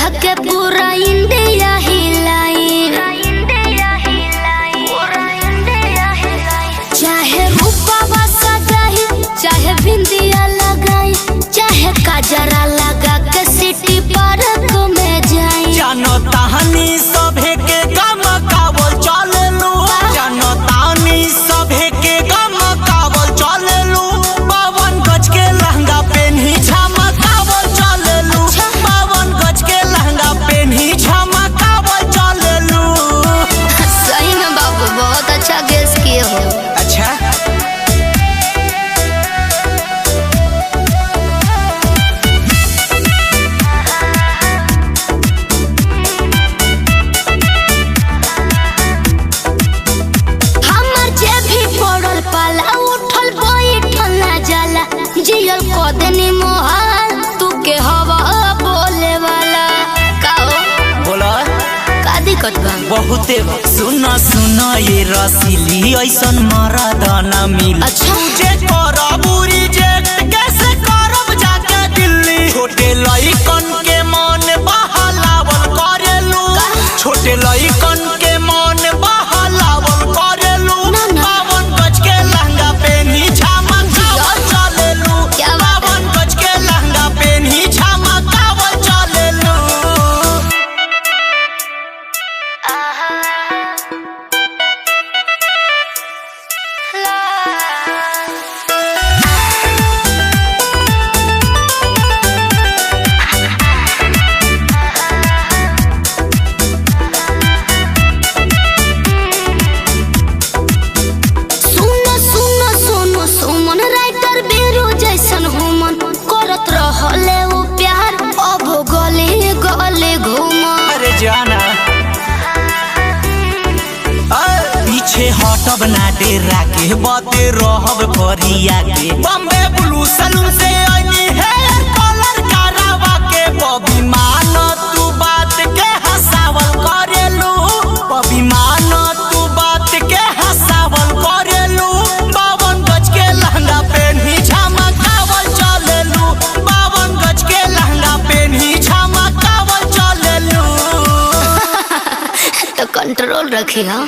जगह के पूरा इंडिया हिलाई, चाहे रूपवा सजाई, चाहे बिंदिया लगाई, चाहे काजरा लगा के सिटी पार्क में जाई। जानो ताहनी सभे के गम कावल चलेलू, जानो ताहनी सभे के गम कावल चलेलू। 52 गज के लहंगा पेन्ही झमकावल चलेलू, 52 गज के लहंगा पेन्ही झमकावल चलेलू। सही में बाबू बहुत अच्छा गेस किए हो। अच्छा जियल कदनी मोहाल तू के हवा बोले वाला का हो? बोला का दिक्कत बा? बहुते सुना सुना ये रसीली ऐसन मरद न मिल। अच्छा जे करबू रिजेक्ट कैसे करब जाके दिल्ली। छोटे लइकन के मन बहलावल करेलू, छोटे लइकन के मन बहलावल करेलू। 52 गज के लहंगा पेन्ही झमकावल चलेलू, 52 गज के लहंगा पेन्ही झमकावल चलेलू। जाना पीछे हटब ना डेरा के बाते रहब फरिया के। बम्बे ब्लू सलून से आनी हेयर कलर करावा के। बबी मान तू बात के हंसावल करेलू, बबी मान तू बात के हंसावल करेलू। 52 गज के लहंगा पेन्ही झमकावल चलेलू, 52 गज के लहंगा पेन्ही झमकावल चलेलू। तो कंट्रोल रखी हा।